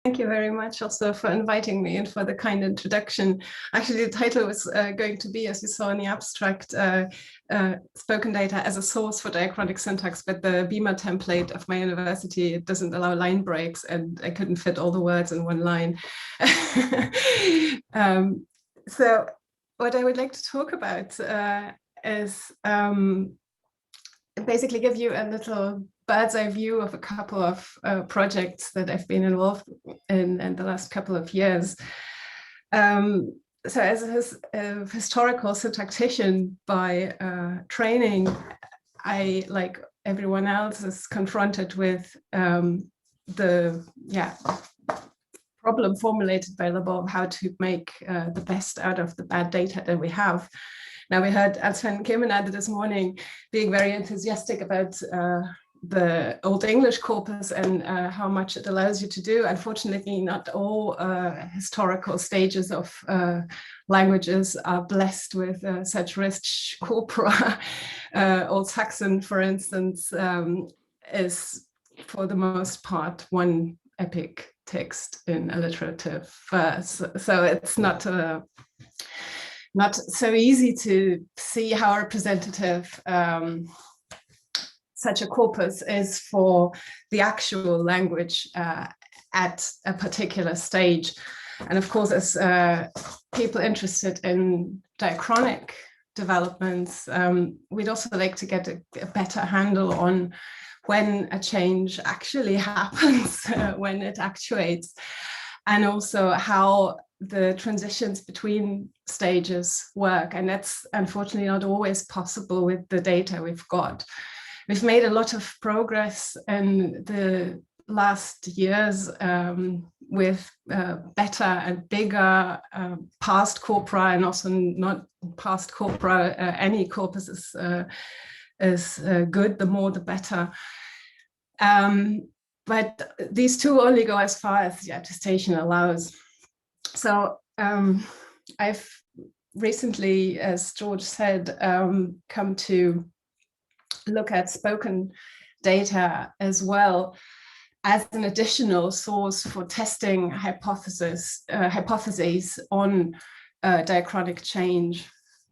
Thank you very much also for inviting me and for the kind introduction. Actually, the title was going to be, as you saw in the abstract, spoken data as a source for diachronic syntax, but the Beamer template of my university, it doesn't allow line breaks, and I couldn't fit all the words in one line. So what I would like to talk about is basically give you a little bird's eye view of a couple of projects that I've been involved in the last couple of years. So as a historical syntactician by training, I, like everyone else, is confronted with the problem formulated by Labov, how to make the best out of the bad data that we have. Now, we heard Sven Kemenade this morning being very enthusiastic about the Old English corpus and how much it allows you to do. Unfortunately, not all historical stages of languages are blessed with such rich corpora. Old Saxon, for instance, is for the most part one epic text in alliterative verse. So it's not so easy to see how representative such a corpus is for the actual language at a particular stage. And of course, as people interested in diachronic developments, we'd also like to get a better handle on when a change actually happens, when it actuates, and also how the transitions between stages work. And that's unfortunately not always possible with the data we've got. We've made a lot of progress in the last years with better and bigger past corpora, and also not past corpora. Any corpus is good, the more the better. But these two only go as far as the attestation allows. So I've recently, as George said, come to look at spoken data as well as an additional source for testing hypotheses on diachronic change.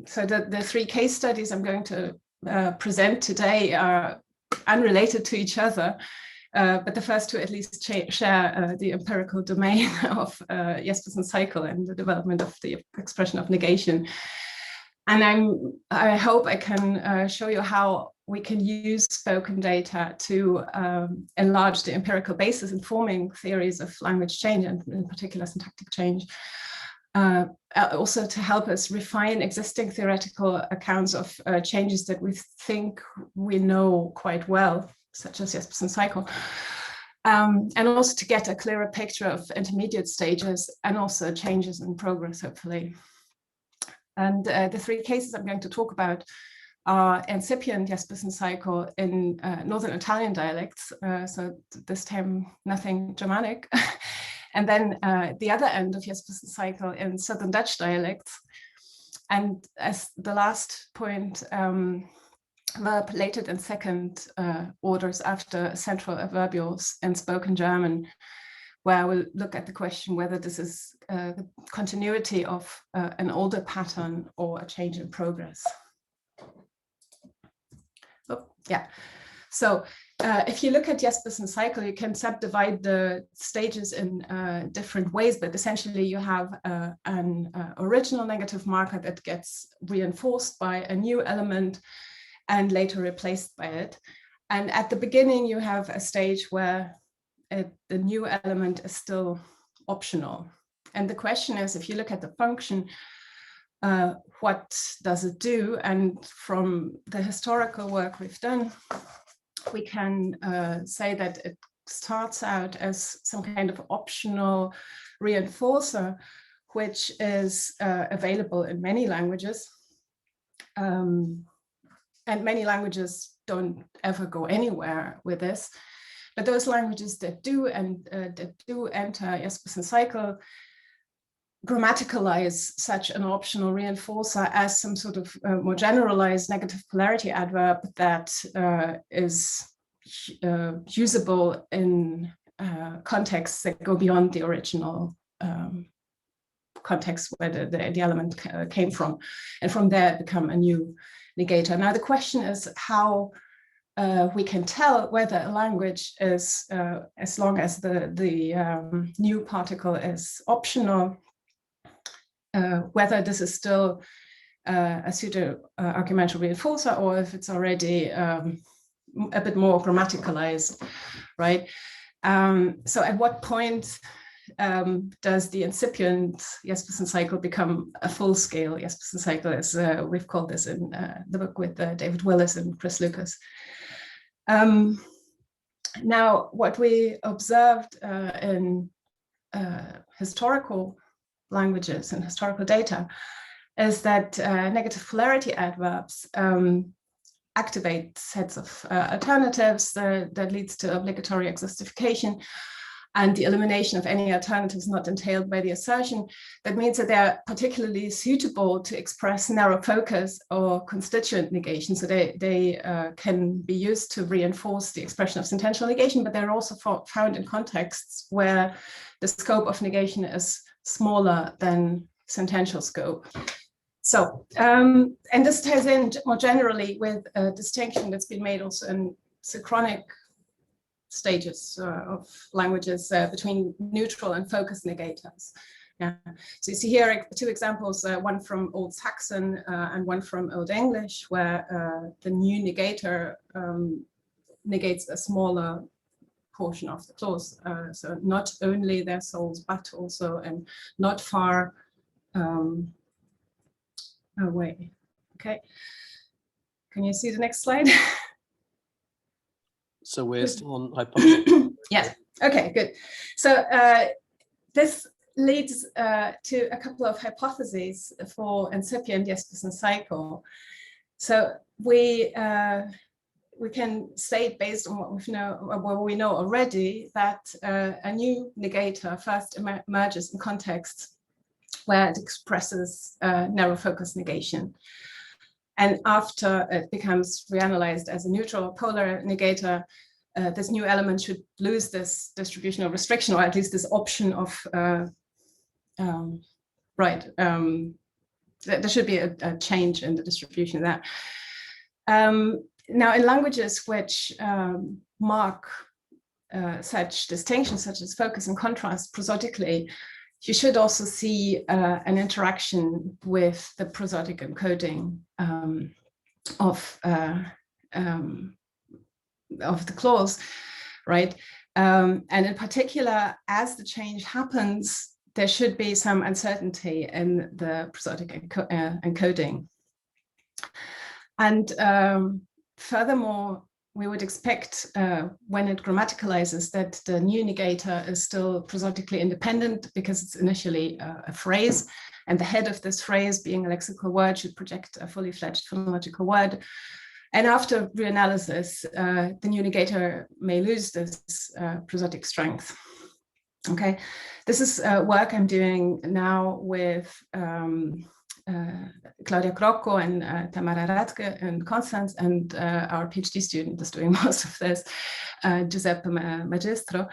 So the three case studies I'm going to present today are unrelated to each other, but the first two at least share the empirical domain of Jespersen's cycle and the development of the expression of negation. And I hope I can show you how we can use spoken data to enlarge the empirical basis in forming theories of language change, and in particular syntactic change. Also to help us refine existing theoretical accounts of changes that we think we know quite well, such as Jespersen's cycle. And also to get a clearer picture of intermediate stages and also changes in progress, hopefully. And the three cases I'm going to talk about are incipient Jespersen cycle in Northern Italian dialects, so this time nothing Germanic. And then the other end of Jespersen cycle in Southern Dutch dialects. And as the last point, verb lated and second orders after central adverbials in spoken German, where we'll look at the question whether this is the continuity of an older pattern or a change in progress. Oh, yeah. So if you look at Jespersen's cycle, you can subdivide the stages in different ways, but essentially you have an original negative marker that gets reinforced by a new element and later replaced by it. And at the beginning, you have a stage where the new element is still optional. And the question is, if you look at the function, what does it do? And from the historical work we've done, we can say that it starts out as some kind of optional reinforcer, which is available in many languages. And many languages don't ever go anywhere with this. But those languages that do enter Jespersen's cycle grammaticalize such an optional reinforcer as some sort of more generalized negative polarity adverb that is usable in contexts that go beyond the original context where the element came from, and from there become a new negator. Now the question is how we can tell whether a language is, as long as the new particle is optional, whether this is still a pseudo-argumental reinforcer, or if it's already a bit more grammaticalized, right? So at what point does the incipient Jespersen cycle become a full-scale Jespersen cycle, as we've called this in the book with David Willis and Chris Lucas. Now, what we observed in historical languages and historical data is that negative polarity adverbs activate sets of alternatives that leads to obligatory exhaustification and the elimination of any alternatives not entailed by the assertion. That means that they're particularly suitable to express narrow focus or constituent negation. So they can be used to reinforce the expression of sentential negation, but they're also found in contexts where the scope of negation is smaller than sentential scope. So, and this ties in more generally with a distinction that's been made also in synchronic stages of languages between neutral and focused negators. Yeah. So you see here two examples, one from Old Saxon and one from Old English, where the new negator negates a smaller portion of the clause. So not only their souls, but also and not far away. Okay. Can you see the next slide? So we're still on hypothesis. Yes. Okay, good. So this leads to a couple of hypotheses for incipient Jespersen cycle. So we can state, based on what we know already, that a new negator first emerges in contexts where it expresses narrow focus negation. And after it becomes reanalyzed as a neutral or polar negator, this new element should lose this distributional restriction, or at least this option of, there should be a change in the distribution of that. Now, in languages which mark such distinctions, such as focus and contrast prosodically, you should also see an interaction with the prosodic encoding of the clause, right? And in particular, as the change happens, there should be some uncertainty in the prosodic encoding. And furthermore, we would expect when it grammaticalizes that the new negator is still prosodically independent because it's initially a phrase, and the head of this phrase, being a lexical word, should project a fully fledged phonological word. And after reanalysis, the new negator may lose this prosodic strength. Okay, this is work I'm doing now with Claudia Crocco and Tamara Radke and Konstanz, and our PhD student is doing most of this, Giuseppe Magistro.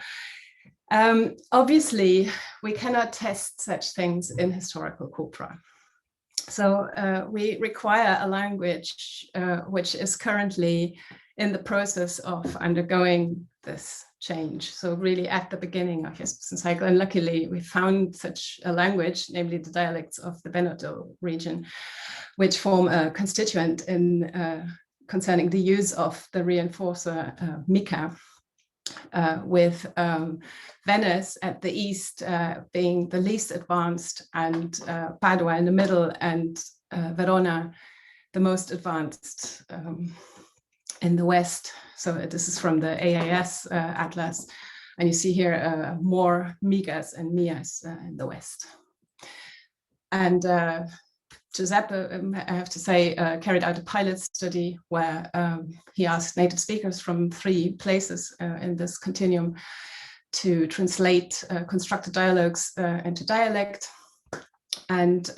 Obviously, we cannot test such things in historical corpora. So we require a language which is currently in the process of undergoing this change. So really at the beginning of Jespersen cycle, and luckily we found such a language, namely the dialects of the Veneto region, which form a constituent in concerning the use of the reinforcer mica, with Venice at the east being the least advanced, and Padua in the middle, and Verona the most advanced in the west. So this is from the AAS atlas, and you see here more migas and mias in the west. And Giuseppe, I have to say, carried out a pilot study where he asked native speakers from 3 places in this continuum to translate constructed dialogues into dialect, and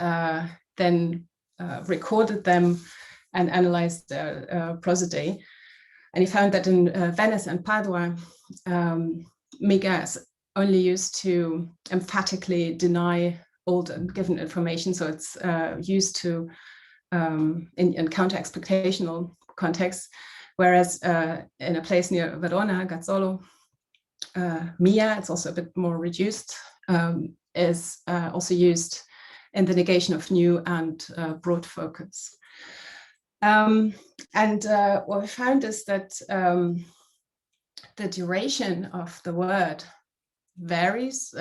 then recorded them and analyzed their prosody. And he found that in Venice and Padua, Mega is only used to emphatically deny old and given information. So it's used to in counter-expectational contexts, whereas in a place near Verona, Gazzolo, Mia, it's also a bit more reduced, is also used in the negation of new and broad focus. And what we found is that the duration of the word varies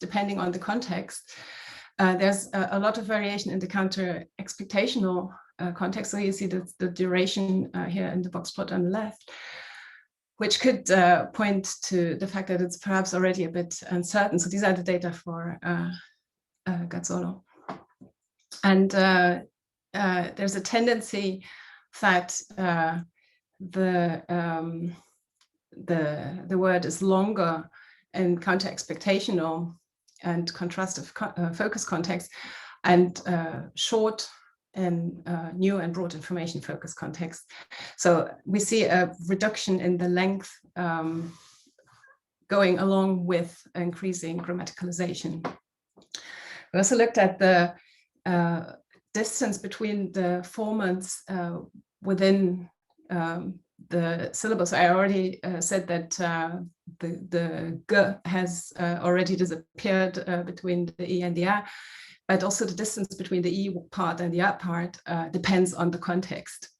depending on the context. There's a lot of variation in the counter-expectational context. So you see the duration here in the box plot on the left, which could point to the fact that it's perhaps already a bit uncertain. So these are the data for Gazzolo. And there's a tendency that the word is longer in counter-expectational and contrastive focus context, and short in new and broad information focus context. So we see a reduction in the length going along with increasing grammaticalization. We also looked at the distance between the formants within the syllabus. I already said that the G has already disappeared between the E and the A, but also the distance between the E part and the A part depends on the context.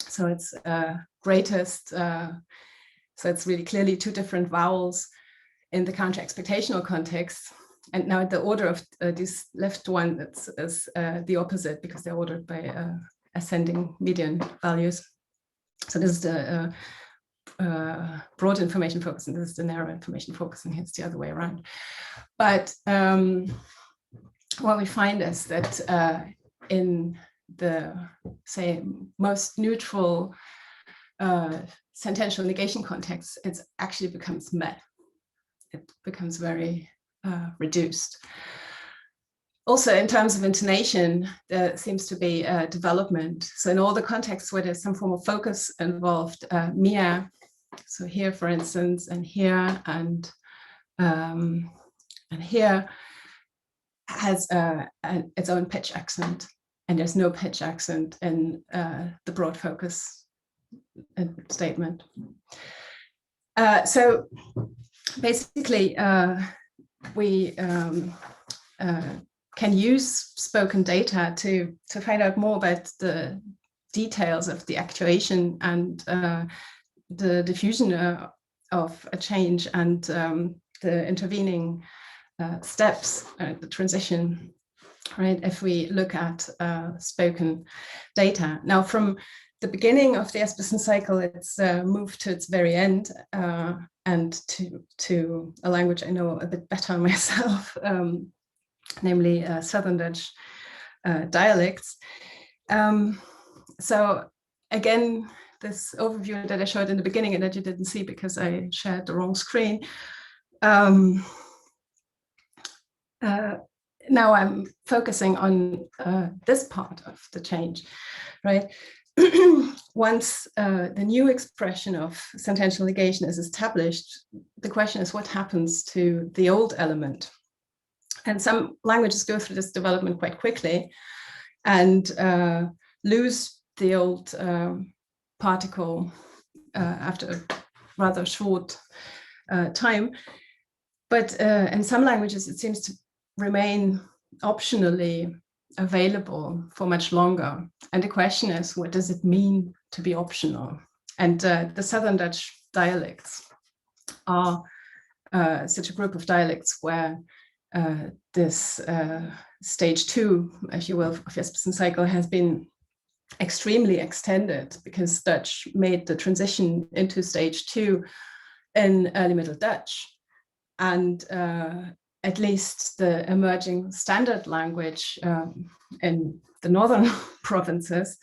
So it's greatest, so it's really clearly two different vowels in the counter-expectational context. And now the order of this left one is the opposite, because they're ordered by ascending median values. So this is the broad information focus, and this is the narrow information focus, and it's the other way around. But what we find is that in the, say, most neutral sentential negation context, it actually becomes met. It becomes very reduced. Also, in terms of intonation, there seems to be a development. So in all the contexts where there's some form of focus involved, Mia, so here, for instance, and here, and here, has its own pitch accent, and there's no pitch accent in the broad focus statement. So basically, we can use spoken data to find out more about the details of the actuation and the diffusion of a change and the intervening steps, the transition, right? If we look at spoken data. Now, from the beginning of the Espeson cycle, it's moved to its very end and to a language I know a bit better myself, namely Southern Dutch dialects. So again, this overview that I showed in the beginning and that you didn't see because I shared the wrong screen. Now I'm focusing on this part of the change, right? Once the new expression of sentential negation is established, the question is what happens to the old element? And some languages go through this development quite quickly and lose the old particle after a rather short time. But in some languages, it seems to remain optionally available for much longer. And the question is, what does it mean to be optional? And the Southern Dutch dialects are such a group of dialects where this stage 2, if you will, of the Espeson cycle has been extremely extended, because Dutch made the transition into stage 2 in early Middle Dutch. And at least the emerging standard language in the northern provinces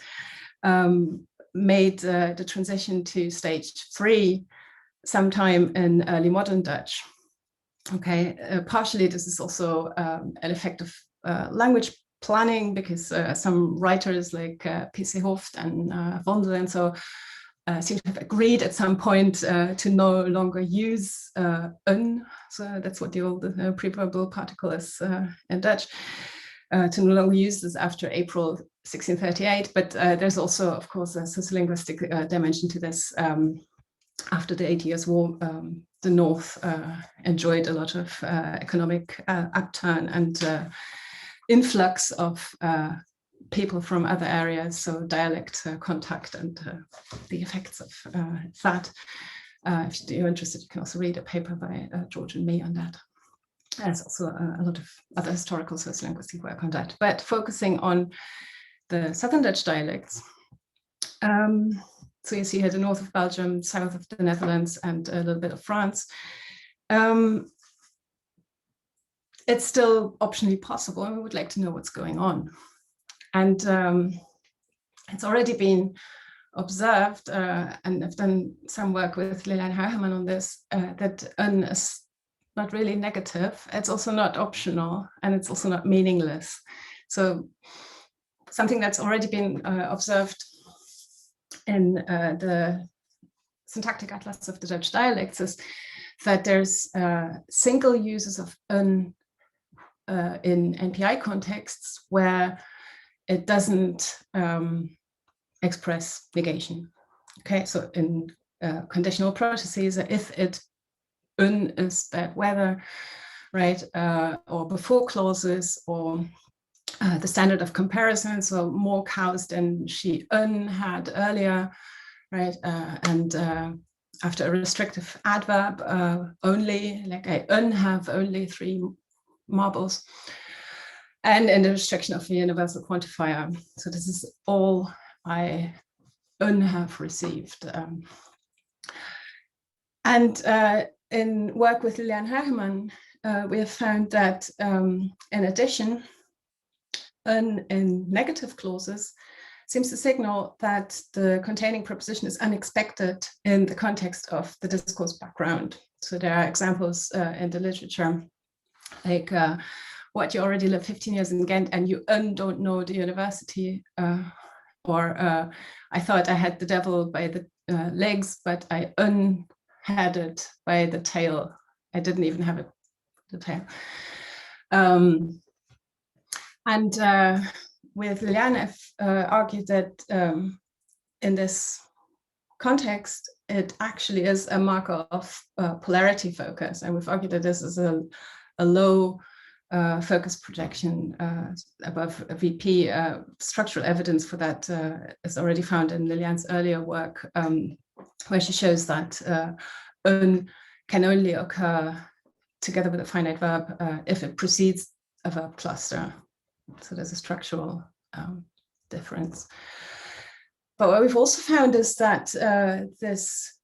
made the transition to stage 3 sometime in early modern Dutch. Okay, partially this is also an effect of language planning, because some writers like P.C. Hooft and Vondel and so seem to have agreed at some point to no longer use un, so that's what the old preverbal particle is in Dutch, to no longer use this after April 1638. But there's also, of course, a sociolinguistic dimension to this. After the 80 Years' War, the North enjoyed a lot of economic upturn and influx of people from other areas, so dialect contact and the effects of that. If you're interested, you can also read a paper by George and me on that. There's also a lot of other historical sociolinguistic work on that, but focusing on the Southern Dutch dialects. So you see here the north of Belgium, south of the Netherlands, and a little bit of France. It's still optionally possible, and we would like to know what's going on. And it's already been observed, and I've done some work with Liliane Huijerman on this, that un is not really negative. It's also not optional, and it's also not meaningless. So something that's already been observed in the syntactic atlas of the Dutch dialects is that there's single uses of un in NPI contexts where it doesn't express negation. Okay, so in conditional processes, if it un is bad weather, right, or before clauses, or the standard of comparison, so more cows than she had earlier, right, and after a restrictive adverb, only, like I have only 3 marbles, and in the restriction of the universal quantifier. So this is all I have received. And in work with Liliane Huijerman, we have found that in addition, in negative clauses seems to signal that the containing preposition is unexpected in the context of the discourse background. So there are examples in the literature, like what, you already lived 15 years in Ghent and you don't know the university, or I thought I had the devil by the legs, but I had it by the tail. I didn't even have it, the tail. And with Liliane, I've argued that in this context, it actually is a marker of polarity focus. And we've argued that this is a low focus projection above a VP. Structural evidence for that is already found in Liliane's earlier work, where she shows that can only occur together with a finite verb if it precedes a verb cluster. So there's a structural difference. But what we've also found is that this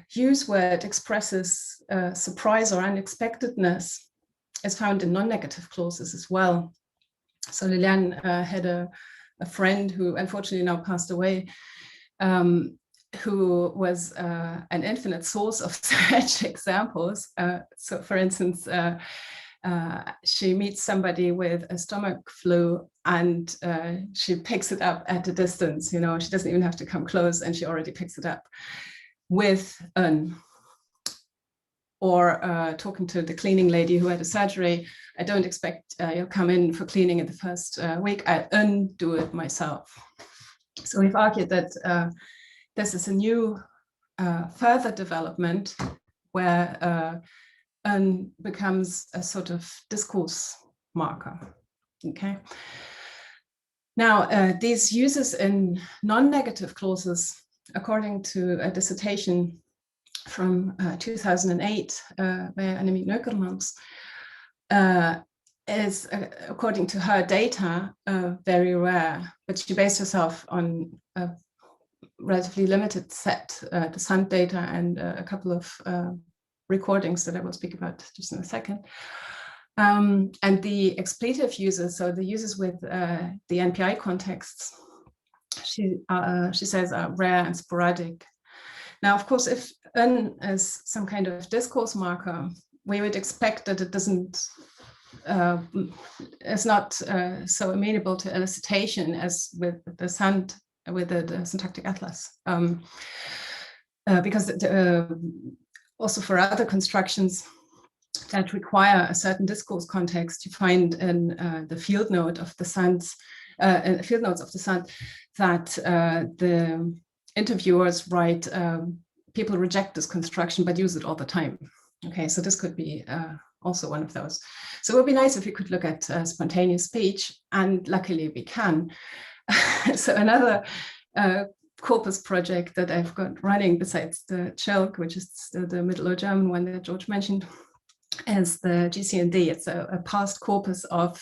use word expresses surprise or unexpectedness is found in non-negative clauses as well. So Liliane had a friend who unfortunately now passed away, who was an infinite source of such examples. So for instance, she meets somebody with a stomach flu and she picks it up at a distance, you know, she doesn't even have to come close and she already picks it up with un. Or talking to the cleaning lady who had a surgery, I don't expect you'll come in for cleaning in the first week, I undo it myself. So we've argued that this is a new further development where becomes a sort of discourse marker. Okay. Now, these uses in non-negative clauses, according to a dissertation from 2008 by Annemiek Neukermans, is, according to her data, very rare. But she based herself on a relatively limited set, the Sand data and a couple of recordings that I will speak about just in a second. And the expletive uses, so the uses with the NPI contexts, she says are rare and sporadic. Now, of course, if un is some kind of discourse marker, we would expect that it doesn't, is not so amenable to elicitation as with the Sand with the syntactic atlas. Because also for other constructions that require a certain discourse context, you find in the field note of the sentence, field notes of the sentence, that the interviewers write, people reject this construction but use it all the time. Okay, so this could be also one of those. So it would be nice if we could look at spontaneous speech, and luckily we can. So another corpus project that I've got running besides the CHILC, which is the Middle Low German one that George mentioned, is the GCND. It's a past corpus of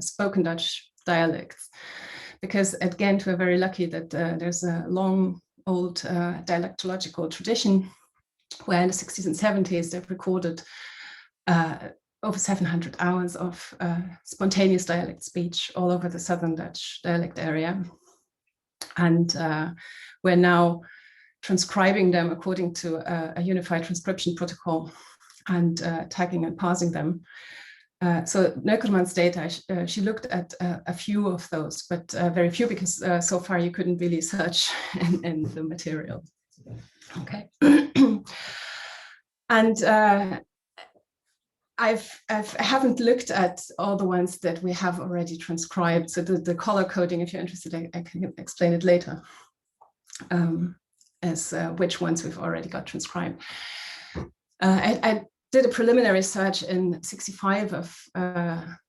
spoken Dutch dialects, because again, we're very lucky that there's a long old dialectological tradition where in the 60s and 70s they've recorded over 700 hours of spontaneous dialect speech all over the Southern Dutch dialect area. And we're now transcribing them according to a unified transcription protocol and tagging and parsing them. So Neukermann's data, she looked at a few of those, but very few, because so far you couldn't really search in the material. Okay. And I haven't looked at all the ones that we have already transcribed. So the color coding, if you're interested, I can explain it later, as which ones we've already got transcribed. I did a preliminary search in 65 of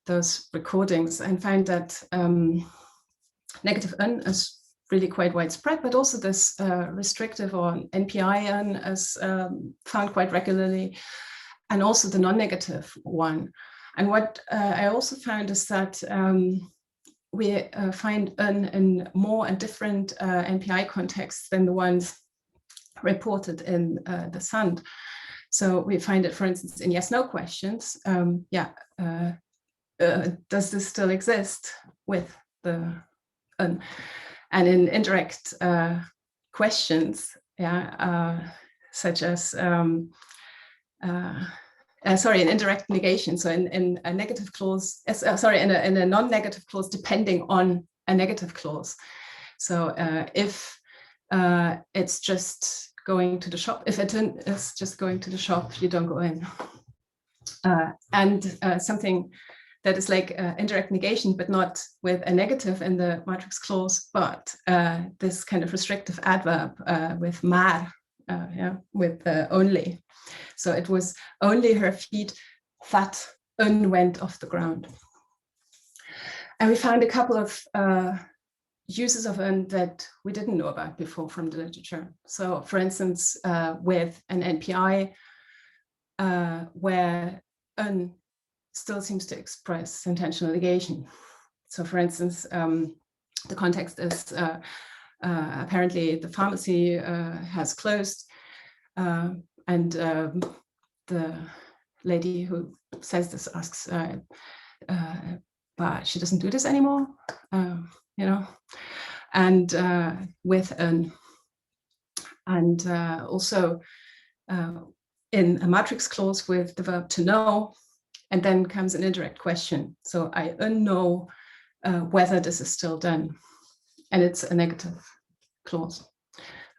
those recordings and found that negative N is really quite widespread, but also this restrictive or NPI N is found quite regularly, and also the non-negative one. And what I also found is that we find N in more and different NPI contexts than the ones reported in the SAND. So we find it, for instance, in yes/no questions. Does this still exist with the N? And in indirect questions, such as in indirect negation. So in a negative clause, in a non-negative clause, depending on a negative clause. So if it's just going to the shop, if it is just going to the shop, you don't go in. And something that is like indirect negation, but not with a negative in the matrix clause, but this kind of restrictive adverb with maar, with only. So it was only her feet that went off the ground. And we found a couple of uses of un that we didn't know about before from the literature. So for instance, with an NPI, where un still seems to express intentional negation. So for instance, the context is apparently the pharmacy has closed, and the lady who says this asks, but she doesn't do this anymore, and with an, and also in a matrix clause with the verb to know, and then comes an indirect question. So I know whether this is still done, and it's a negative clause.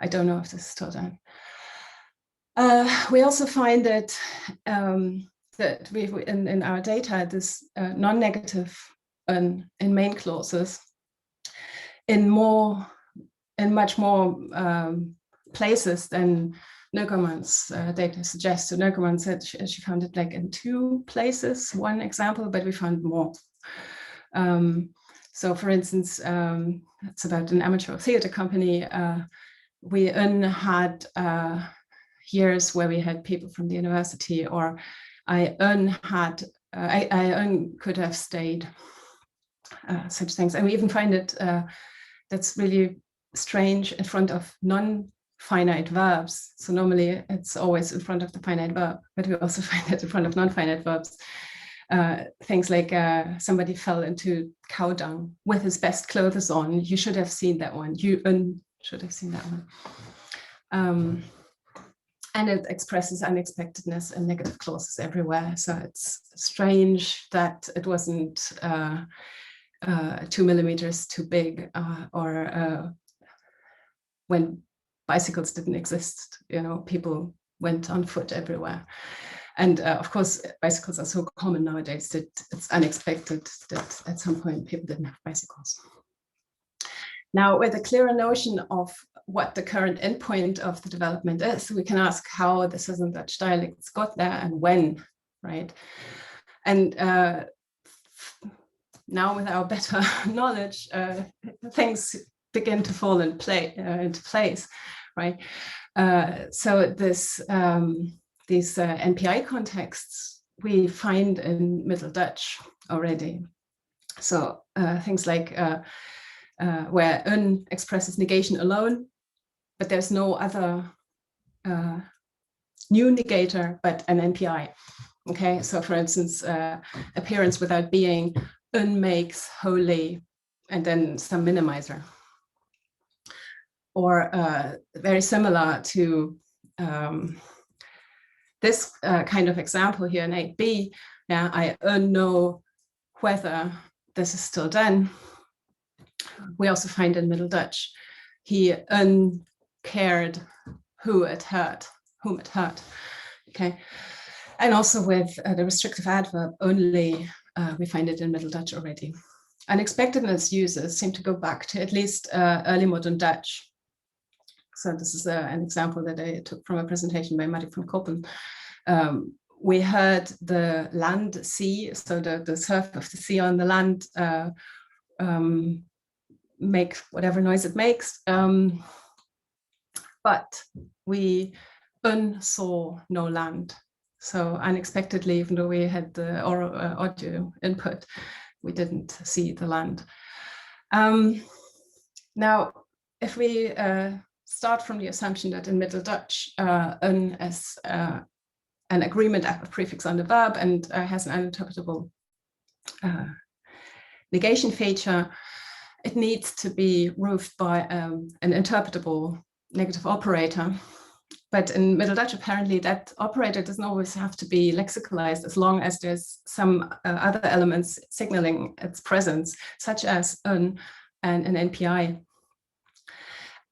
I don't know if this is still done. We also find that that we in our data this non-negative in main clauses in much more places than Neukermann's data suggests. So Neukermann said she found it like in 2 places, one example, but we found more. So for instance, it's about an amateur theater company. We had years where we had people from the university, or I could have stayed, such things. And we even find it that's really strange in front of non-finite verbs. So normally it's always in front of the finite verb, but we also find it in front of non-finite verbs. Things like somebody fell into cow dung with his best clothes on. You should have seen that one. You should have seen that one. And it expresses unexpectedness and negative clauses everywhere. So it's strange that it wasn't 2 millimeters too big, or when bicycles didn't exist. People went on foot everywhere. And of course, bicycles are so common nowadays that it's unexpected that at some point people didn't have bicycles. Now, with a clearer notion of what the current endpoint of the development is, we can ask how the Southern Dutch dialects got there and when, right? And now with our better knowledge, things begin to fall into place, right? So these NPI contexts we find in Middle Dutch already. So things like where un expresses negation alone, but there's no other new negator but an NPI. Okay, so for instance, appearance without being, un makes wholly, and then some minimizer. Or very similar to this kind of example here in 8b, yeah, I know whether this is still done. We also find in Middle Dutch, he uncared whom it hurt, okay? And also with the restrictive adverb only, we find it in Middle Dutch already. Unexpectedness uses seem to go back to at least early modern Dutch. So this is an example that I took from a presentation by Marie van Koppen. We heard the land sea, so the surf of the sea on the land make whatever noise it makes. But we saw no land. So unexpectedly, even though we had the oral audio input, we didn't see the land. Now, if we start from the assumption that in Middle Dutch, as an agreement prefix on the verb and has an uninterpretable negation feature, it needs to be roofed by an interpretable negative operator. But in Middle Dutch, apparently that operator doesn't always have to be lexicalized as long as there's some other elements signaling its presence, such as an and an NPI.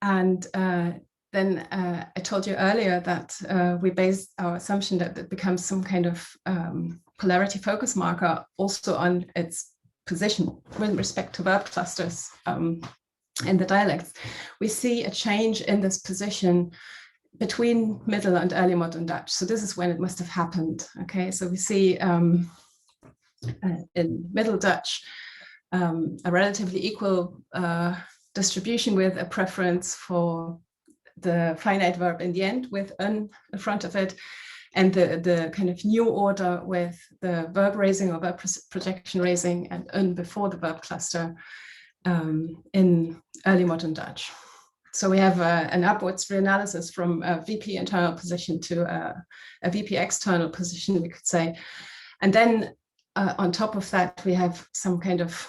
And then I told you earlier that we base our assumption that it becomes some kind of polarity focus marker also on its position with respect to verb clusters in the dialects. We see a change in this position between Middle and Early Modern Dutch. So this is when it must have happened. Okay, so we see in Middle Dutch a relatively equal distribution with a preference for the finite verb in the end with un in front of it, and the kind of new order with the verb raising or verb projection raising and un before the verb cluster in Early Modern Dutch. So we have an upwards reanalysis from a VP internal position to a VP external position, we could say. And then on top of that, we have some kind of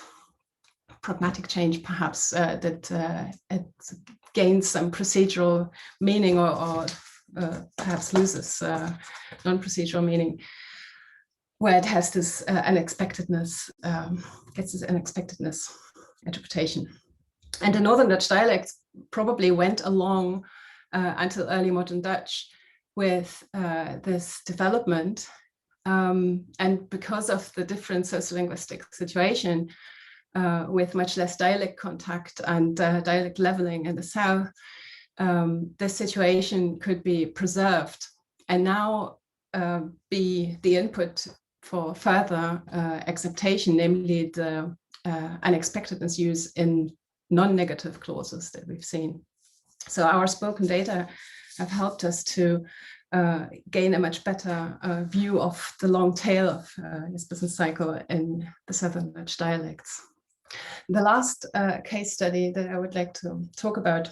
pragmatic change, perhaps, that it gains some procedural meaning or perhaps loses non-procedural meaning, where it has this unexpectedness, gets this unexpectedness interpretation. And the Northern Dutch dialects probably went along until Early Modern Dutch with this development. And because of the different sociolinguistic situation, with much less dialect contact and dialect leveling in the South, this situation could be preserved and now be the input for further acceptation, namely the unexpectedness use in non-negative clauses that we've seen. So our spoken data have helped us to gain a much better view of the long tail of this business cycle in the Southern Dutch dialects. The last case study that I would like to talk about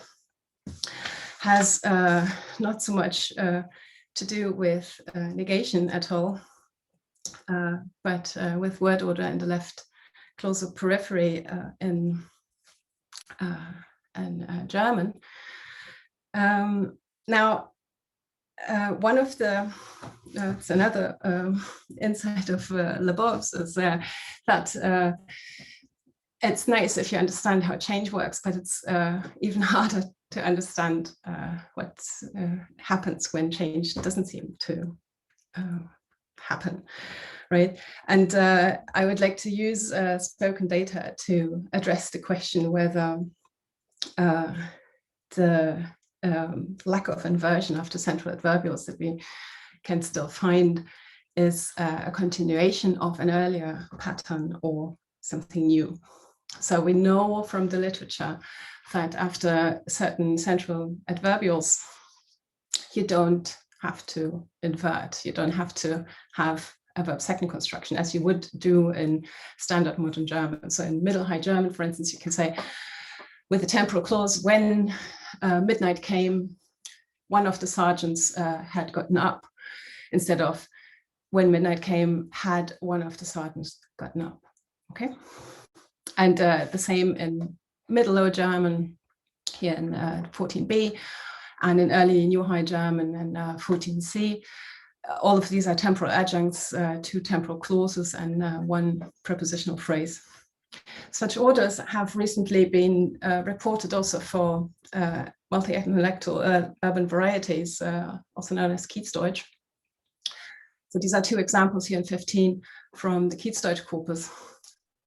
has not so much to do with negation at all, but with word order in the left closer periphery in German. Now, one of the, it's another insight of Lebov's is that it's nice if you understand how change works, but it's even harder to understand what happens when change doesn't seem to happen, right? And I would like to use spoken data to address the question whether the lack of inversion after central adverbials that we can still find is a continuation of an earlier pattern or something new. So we know from the literature that after certain central adverbials, you don't have to invert. You don't have to have a verb second construction as you would do in standard modern German. So in Middle High German, for instance, you can say with the temporal clause, when midnight came, one of the sergeants had gotten up, instead of when midnight came, had one of the sergeants gotten up. Okay. And the same in Middle Low German, here in 14b, and in early New High German and 14c. All of these are temporal adjuncts, 2 temporal clauses, and 1 prepositional phrase. Such orders have recently been reported also for multi-ethnolectal urban varieties, also known as Kiezdeutsch. So these are 2 examples here in 15 from the Kiezdeutsch corpus.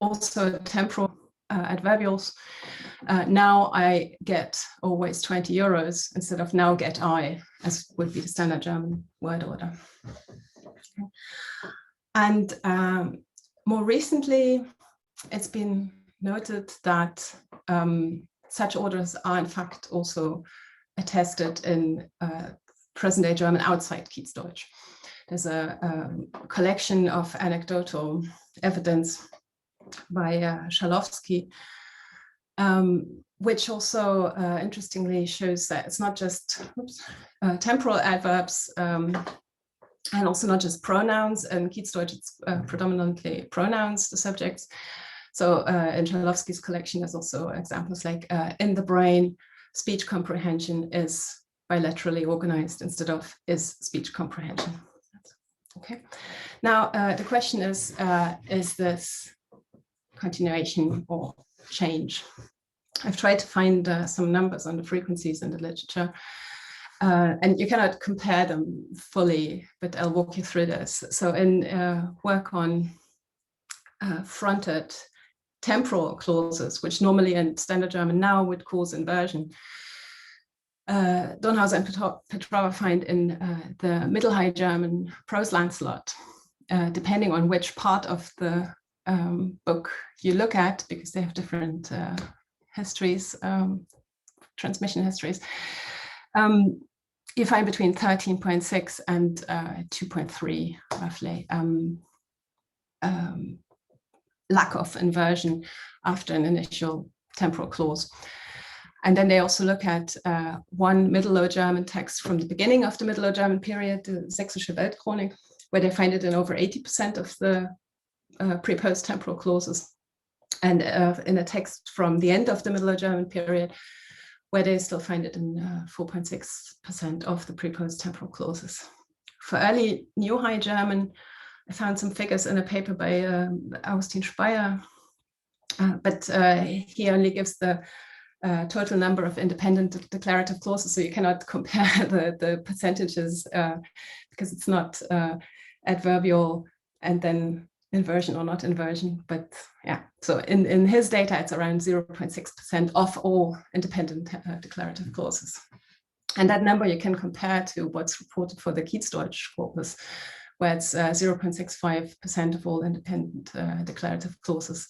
Also temporal adverbials. Now I get always 20 euros instead of now get I, as would be the standard German word order. And more recently, it's been noted that such orders are in fact also attested in present-day German outside Kiezdeutsch. There's a collection of anecdotal evidence by Schalowski, which also interestingly shows that it's not just temporal adverbs and also not just pronouns. In Kiezdeutsch, it's predominantly pronouns, the subjects. So in Schalowski's collection, there's also examples like in the brain, speech comprehension is bilaterally organized instead of is speech comprehension. Okay. Now, the question is this continuation or change? I've tried to find some numbers on the frequencies in the literature, and you cannot compare them fully, but I'll walk you through this. So in work on fronted temporal clauses, which normally in standard German now would cause inversion, Donhauser and Petrova find in the Middle High German prose Lancelot, depending on which part of the book you look at, because they have different histories, transmission histories, you find between 13.6 and 2.3 roughly lack of inversion after an initial temporal clause. And then they also look at one Middle Low German text from the beginning of the Middle Low German period, the Sächsische Weltchronik, where they find it in over 80% of the pre-post temporal clauses, and in a text from the end of the Middle Low German period, where they still find it in 4.6% of the pre-post temporal clauses. For early New High German, I found some figures in a paper by Augustin Speyer, but he only gives the total number of independent declarative clauses, so you cannot compare the percentages because it's not adverbial and then inversion or not inversion. But yeah, so in his data, it's around 0.6% of all independent declarative clauses. And that number you can compare to what's reported for the Kiezdeutsch corpus, where it's 0.65% of all independent declarative clauses.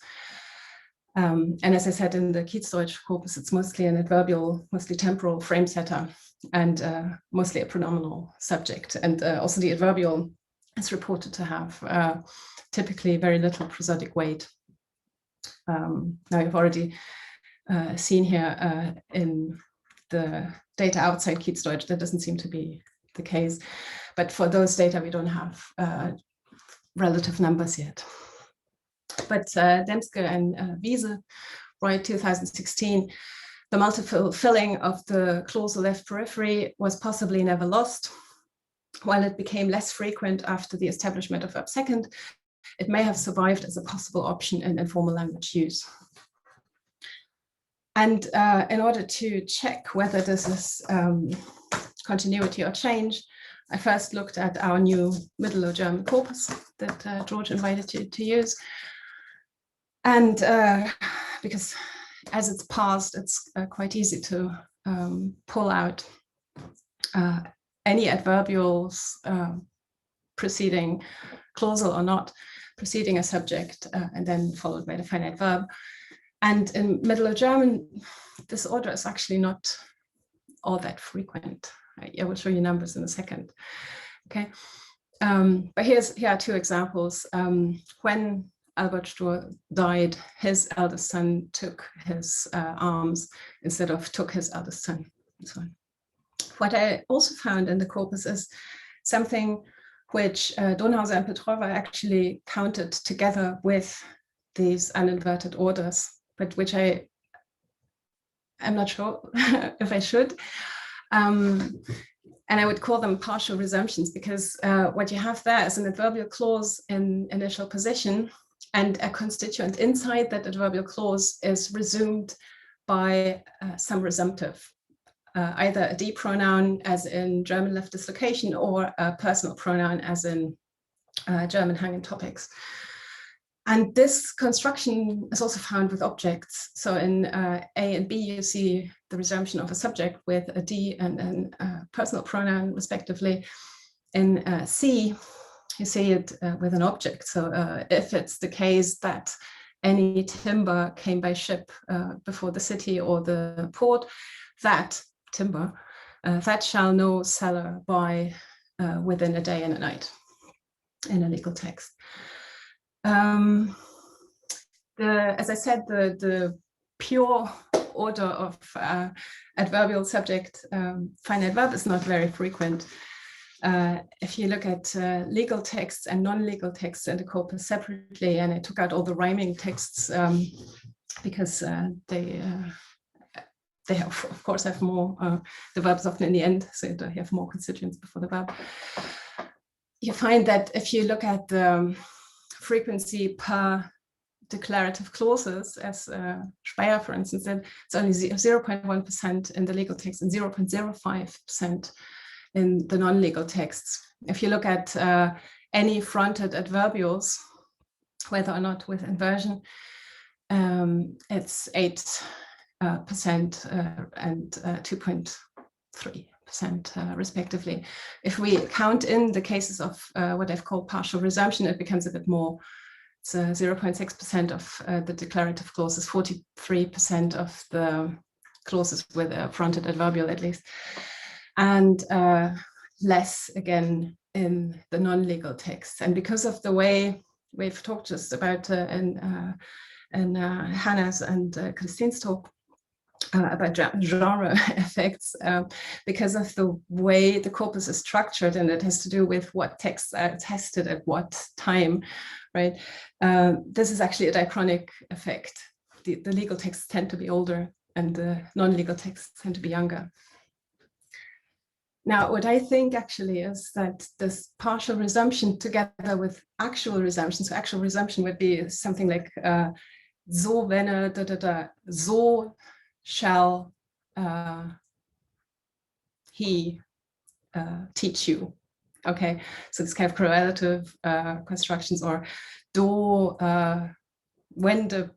And as I said, in the Kiezdeutsch corpus, it's mostly an adverbial, mostly temporal frame setter, and mostly a pronominal subject. And also the adverbial is reported to have typically very little prosodic weight. Now you've already seen here in the data outside Kiezdeutsch, that doesn't seem to be the case. But for those data, we don't have relative numbers yet. But Demske and Wiese write 2016, the multifilling of the clausal left periphery was possibly never lost. While it became less frequent after the establishment of verb second, it may have survived as a possible option in informal language use. And in order to check whether this is continuity or change, I first looked at our new Middle German corpus that George invited you to use. And because as it's parsed, it's quite easy to pull out any adverbials preceding clausal or not, preceding a subject and then followed by the finite verb. And in Middle German, this order is actually not all that frequent. I will show you numbers in a second. Okay, but here are two examples. When Albert Sturr died, his eldest son took his arms instead of took his eldest son, and so on. What I also found in the corpus is something which Donhauser and Petrova actually counted together with these uninverted orders, but which I'm not sure if I should. And I would call them partial resumptions, because what you have there is an adverbial clause in initial position, and a constituent inside that adverbial clause is resumed by some resumptive, either a D pronoun as in German left dislocation, or a personal pronoun as in German hanging topics. And this construction is also found with objects. So in A and B, you see the resumption of a subject with a D and a personal pronoun, respectively. In C, you see it with an object. So if it's the case that any timber came by ship before the city or the port, that timber, that shall no seller buy within a day and a night in a legal text. As I said, the pure order of adverbial subject finite verb is not very frequent. If you look at legal texts and non-legal texts in the corpus separately, and I took out all the rhyming texts because they have, of course, have more, the verbs often in the end, so they have more constituents before the verb. You find that if you look at the frequency per declarative clauses, as Speyer, for instance, said, it's only 0.1% in the legal text and 0.05% in the non-legal texts. If you look at any fronted adverbials, whether or not with inversion, it's 8% and 2.3%, respectively. If we count in the cases of what I've called partial resumption, it becomes a bit more. It's 0.6% of the declarative clauses, 43% of the clauses with a fronted adverbial, at least, and less again in the non-legal texts. And because of the way we've talked just about in Hannah's and Christine's talk about genre effects, because of the way the corpus is structured, and it has to do with what texts are tested at what time, right? This is actually a diachronic effect. The legal texts tend to be older and the non-legal texts tend to be younger. Now, what I think actually is that this partial resumption together with actual resumption, so actual resumption would be something like so wenn so shall he teach you. Okay, so this kind of correlative constructions, or do when the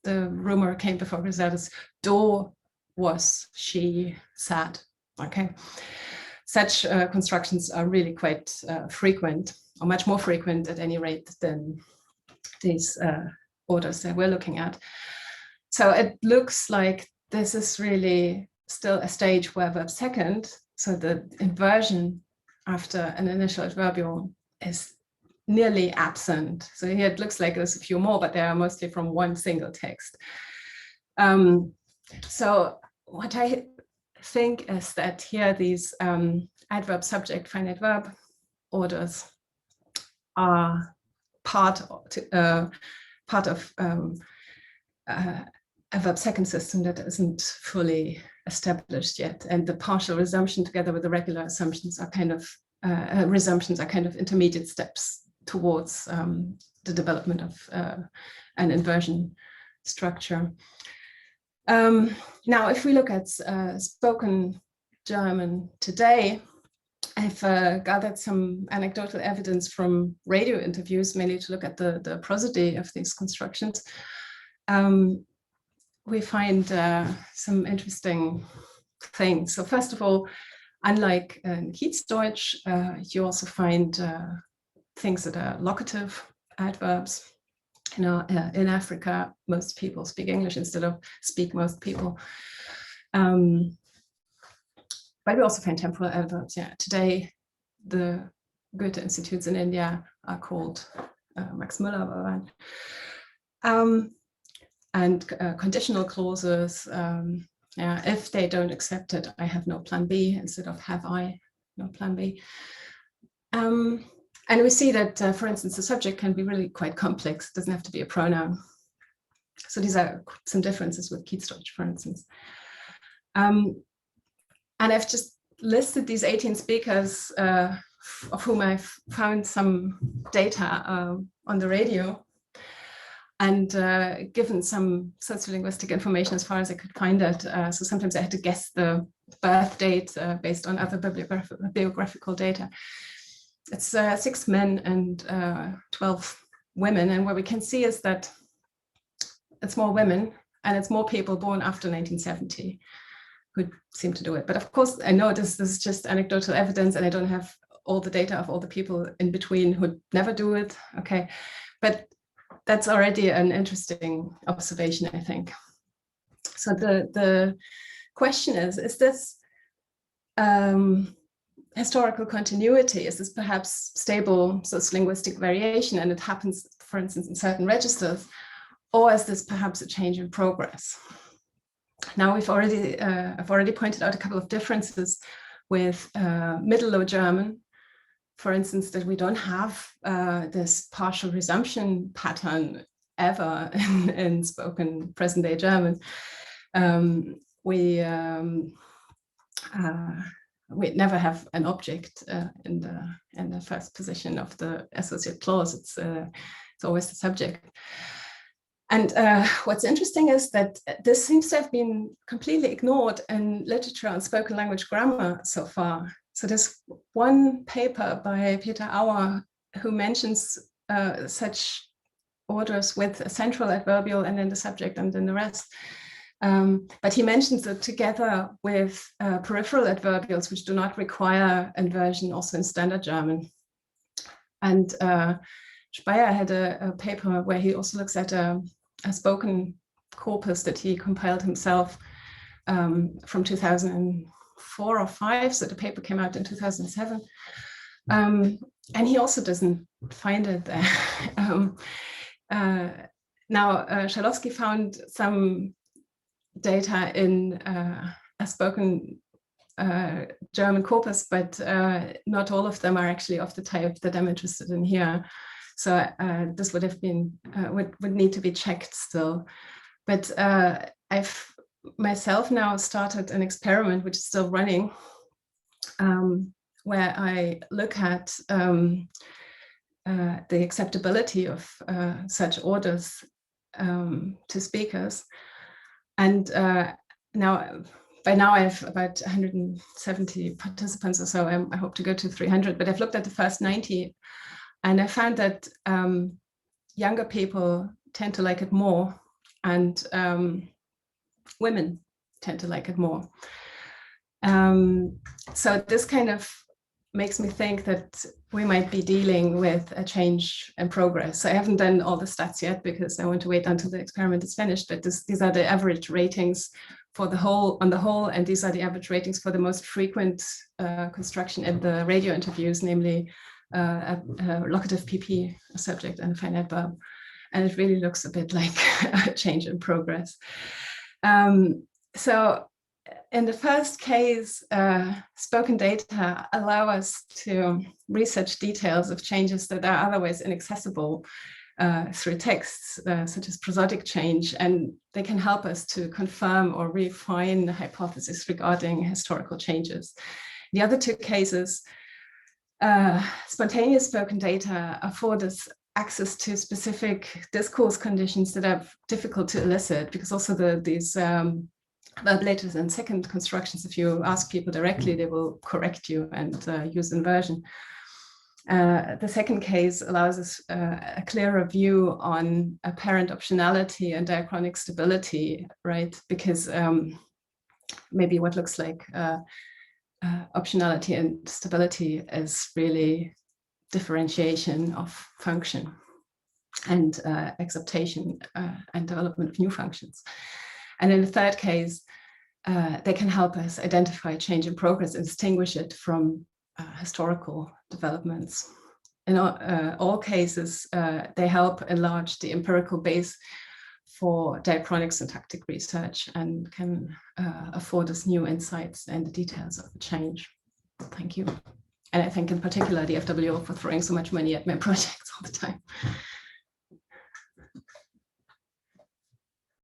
rumor came before Griselda's, do was she sad. Okay, such constructions are really quite frequent, or much more frequent at any rate than these orders that we're looking at. So it looks like this is really still a stage where verb second, so the inversion after an initial adverbial, is nearly absent. So here it looks like there's a few more, but they are mostly from one single text. So what I think is that here these adverb subject finite verb orders are part of a verb second system that isn't fully established yet, and the partial resumption together with the regular assumptions are kind of resumptions are kind of intermediate steps towards the development of an inversion structure. Now, if we look at spoken German today, I've gathered some anecdotal evidence from radio interviews, mainly to look at the prosody of these constructions. We find some interesting things. So first of all, unlike in Kiezdeutsch, you also find things that are locative adverbs. You know, in Africa, most people speak English instead of speak most people. But we also find temporal adverbs. Yeah, today the Goethe institutes in India are called Max Müller, and conditional clauses. Yeah, if they don't accept it, I have no plan B, instead of have I no plan B. And we see that, for instance, the subject can be really quite complex. It doesn't have to be a pronoun. So these are some differences with Kiezdeutsch, for instance. And I've just listed these 18 speakers, of whom I've found some data on the radio, and given some sociolinguistic information as far as I could find it. So sometimes I had to guess the birth date based on other biographical data. It's 6 men and 12 women. And what we can see is that it's more women and it's more people born after 1970 who seem to do it. But of course, I know this is just anecdotal evidence and I don't have all the data of all the people in between who never do it. Okay, but that's already an interesting observation, I think. So the question is this historical continuity? Is this perhaps stable sociolinguistic variation and it happens, for instance, in certain registers? Or is this perhaps a change in progress? Now I've already pointed out a couple of differences with Middle Low German, for instance, that we don't have this partial resumption pattern ever in spoken present day German. We never have an object in the first position of the associate clause. It's always the subject. And what's interesting is that this seems to have been completely ignored in literature on spoken language grammar so far. So there's one paper by Peter Auer who mentions such orders with a central adverbial and then the subject and then the rest. But he mentions it together with peripheral adverbials, which do not require inversion also in standard German. And Speyer had a paper where he also looks at a spoken corpus that he compiled himself from 2004 or 5. So the paper came out in 2007. And he also doesn't find it there. Now, Schalowski found some data in a spoken German corpus, but not all of them are actually of the type that I'm interested in here. So this would have been, would need to be checked still. But I've myself now started an experiment, which is still running, where I look at the acceptability of such orders to speakers. And by now I have about 170 participants or so. I hope to go to 300, but I've looked at the first 90 and I found that younger people tend to like it more and women tend to like it more. So this kind of makes me think that we might be dealing with a change in progress. So I haven't done all the stats yet because I want to wait until the experiment is finished, but these are the average ratings for the whole, on the whole, and these are the average ratings for the most frequent construction in the radio interviews, namely a locative PP, a subject, and a finite verb. And it really looks a bit like a change in progress. So in the first case, spoken data allow us to research details of changes that are otherwise inaccessible through texts, such as prosodic change, and they can help us to confirm or refine the hypothesis regarding historical changes. The other two cases, spontaneous spoken data afford us access to specific discourse conditions that are difficult to elicit, because also these verbaletors and second constructions, if you ask people directly, they will correct you and use inversion. The second case allows us a clearer view on apparent optionality and diachronic stability, right? Because maybe what looks like optionality and stability is really differentiation of function and acceptation and development of new functions. And in the third case, they can help us identify change in progress and distinguish it from historical developments. In all cases, they help enlarge the empirical base for diachronic syntactic research and can afford us new insights and the details of the change. Thank you. And I thank in particular the FWO for throwing so much money at my projects all the time.